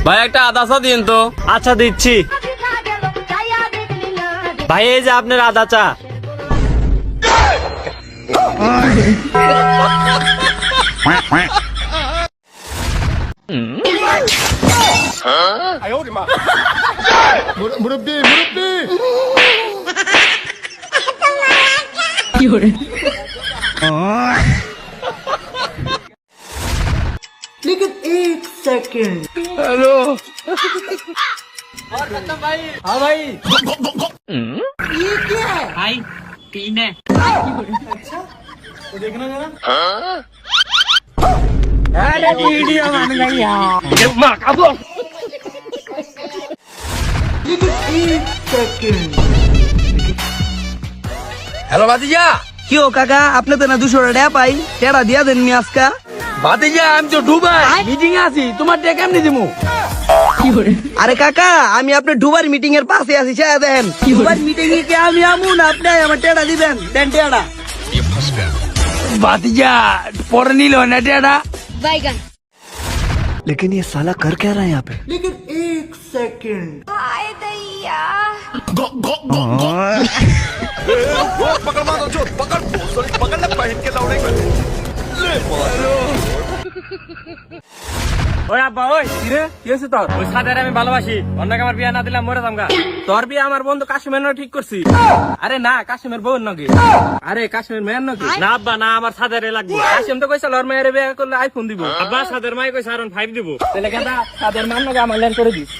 ভাই একটা আদা চা দিন তো। আচ্ছা দিচ্ছি ভাই, এই যে আপনার আদা চা। মুরব্বি মুরব্বি लेकिन एक सेकंड হ্যালো। हाँ भाई, ये क्या है? भाई तीन है। तो देखना जरा अरे वीडियो बन गई यार। लेकिन एक सेकंड হ্যালো ভাতিজা। কি ও কাকা, আপনি তো না 200 টাকা পাই, টেড়া দিয়া দেননি আজকা। ভাতিজা আমি তো দুবাই মিটিং আছি, তোমার টাকা কেমনে দিমু? আরে কাকা, আমি আপনার ডুবার মিটিং এর পাশে আছি, চাই দেন। ডুবার মিটিং এ কে আমি আমু না আপনি আমার টেড়া দিবেন, দেন টেড়া। ভাতিজা পরে নিল না টাকা। बैगन लेकिन ये साला कर क्या रहा है यहाँ पे? लेकिन एक सेकंड हाय दैया ওই আব্বা, ওই কিরে কি হয়েছে তোর? ওই সাদের আমি ভালোবাসি, অন্যকে আমার বিয়া না দিলাম মরে যামগা। তোর বিয়া আমার বন্ধু কাশ্মীর ঠিক করছি। আরে না, কাশ্মীর বউর নাকি? আরে কাশ্মীর মেয়ের নাকি? না আব্বা না, আমার সাদারে লাগবে। কাশ্মীর তো কইছে ওর মেয়ের বিয়া করলে আইফোন দিব। আব্বা সাদের মাই কইছে আরন 5 দিব। তাহলে কেদা সাদের মান নাকি আমার ল্যান্ড করে দিস।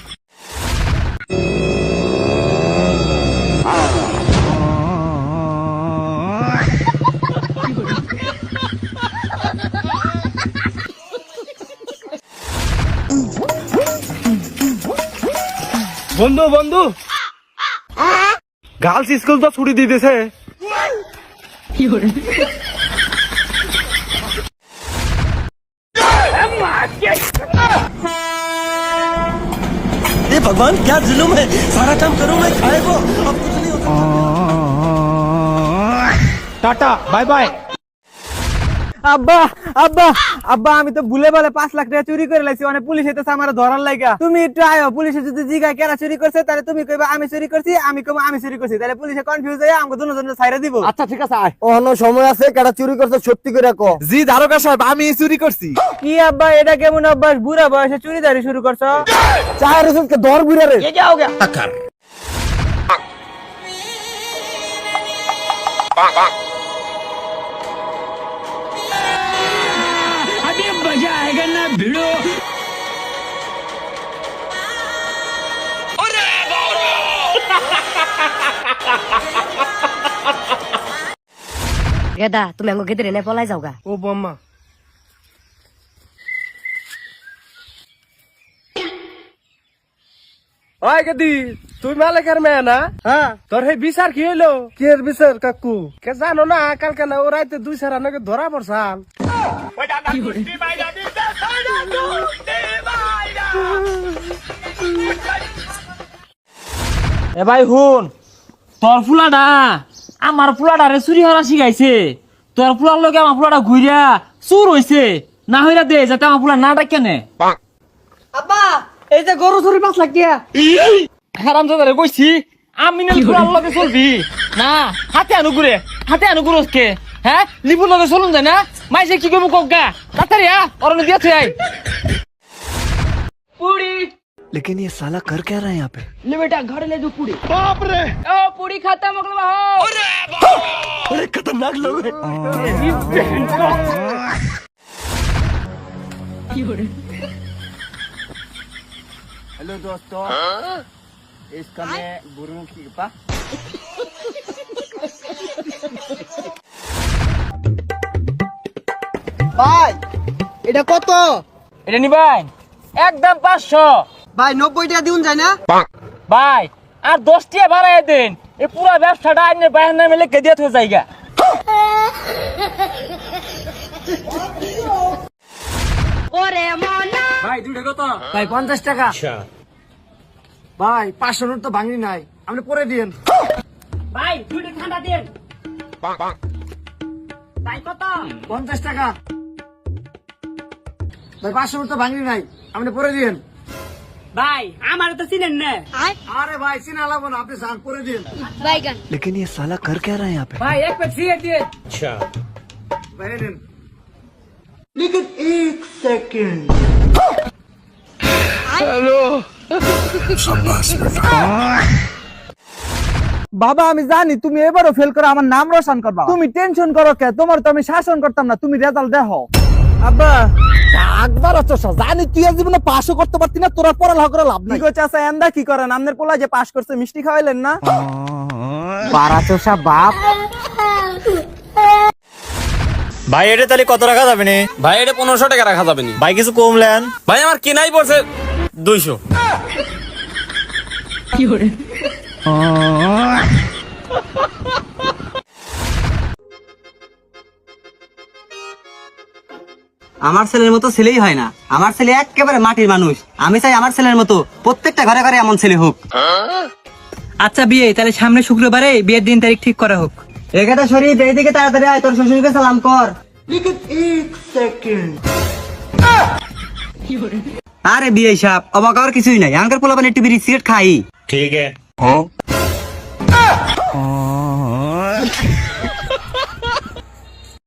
বন্ধু বন্ধু, গার্লস স্কুল তো ছুটি দিতেছে। ये भगवान क्या जुलुम है, सारा काम करूं मैं, खाए वो अब कुछ नहीं होता। Tata bye bye. আব্বা আব্বা আব্বা, আমি তো ভুলে বলে 5 লাখ টাকা চুরি করে লাইছি, অনেক পুলিশ এসেছে আমার ধরার লাগা। তুমি একটু আয়ো, পুলিশে যদি জিগায় কেরা চুরি করছে তাহলে তুমি কইবা আমি চুরি করছি, আমি কইবা আমি চুরি করছি, তাহলে পুলিশে কনফিউজ হয়ে আমাকে দুজনের ছাইরা দিব। আচ্ছা ঠিক আছে, আয়। অন্য সময় আছে, কেডা চুরি করছে সত্যি করে কো। জি দারোগা সাহেব, আমি চুরি করছি। কি আব্বা, এটা কেমন অভ্যাস? বুড়া বয়সে চুরিদারি শুরু করছো? চায়ের রসুনকে দর বুড়া রে। गेदा তুমি আমাকে গেদরে নে পলাই যাওগা। ও বম্মা, ওই গদি তুই মালিকের মেয়ে না? হ্যাঁ। তোর এই বিচার কি হইলো? কি এর বিচার কাকু? কে জানো না, কালকে না ও রাইতে 2 সারা নাকি ধরা পড়ছাল। এ ভাই হুন, তোর ফুলাটা আমার ফুলাটারে চুরি হওয়া শিখাইছে। তোর ফুলার লগে আমার ফুলাটা ঘুরিয়া চুর হইছে না হইরা দে, যাতে আমার ফুলা না ডাকে নে। আব্বা, এই যে গরু চুরি 5 লাখ টাকা। হারাম দাদারে কইছি আমি না ফুলার লগে চলবি না, হাতে আনুগুরে কে? হ্যাঁ, লিপুর লগে চলুন যায় না? মাইসে কি করবো কগা? তাড়াতাড়ি অরণ দিয়া থুই আই। পুরি लेकिन ये साला कर क्या रहा है यहाँ पे? ले बेटा, घरे ले दो पुड़ी। बाप रे ओ पुड़ी खाता मतलब हो। अरे खतरनाक लोग हैं। हेलो दोस्तों, इसका मैं गुरु की कृपा। ভাই এটা কত? এটা নিবাই একদম 500। ভাই 90 টাকা দিউন যায় না? ভাই আর 10 টাকা বাড়ায় দেন, এই পুরো ব্যবসাটা আইনে বাইরে নামে লিখে দিয়ে থো জায়গা। ওরে মনা ভাই দুটো কত? ভাই 50 টাকা। ভাই 500 নোট তো ভাঙি নাই, আপনি পরে দিন। ভাই দুটো ঠান্ডা দেন। ভাই কত? 50 টাকা। ভাই 500 নোট তো ভাঙি নাই, আপনি পরে দিন। ভাই আমার তো চিনেন না अरे भाई सीना लागो ना आपने सांग पूरे दिन বাইগান ভাই এক প্যাক সিগারেট দিয়ে पहले दिन लेकिन एक सेकंड বাবা আমি জানি তুমি এবারও ফেল করে আমার নাম রোশন করবা তুমি টেনশন করো কে তোমার তো আমি শাসন করতাম না তুমি রেজাল্ট দেখো আব্বা একবার আচ্ছা জানি তুই আর জীবনে পাসও করতে পারতি না তোরা পড়ালেখা করে লাভ নাই কি করছে আচ্ছা এন্দা কি করেন আমনের পোলা যে পাস করছে মিষ্টি খাওয়াইলেন না পাড়া চোষা বাপ ভাই এটা তাহলে কত রাখা যাবে না? ভাই এটা 1500 টাকা রাখা যাবে নি। ভাই কিছু কমলেন? ভাই আমার কিনাই পড়ছে 200। আমার ছেলের মতো ছেলেই হয় না, আমার ছেলে একেবারে মাটির মানুষ। আমি চাই আমার ছেলের মতো প্রত্যেকটা ঘরে ঘরে এমন ছেলে হোক। আচ্ছা বিয়ে তাহলে সামনে শুক্রবারে বিয়ের দিন তারিখ ঠিক করা হোক। এখানে শরীফ এইদিকে তাড়াতাড়ি আয়, তোর শ্বশুরকে সালাম কর। लेकिन एक सेकंड আরে বিয়ে সাহেব অবাক হওয়ার কিছুই নাই, এখনকার পোলাপান একটু বিড়ি সিগারেট খাই। ঠিক আছে।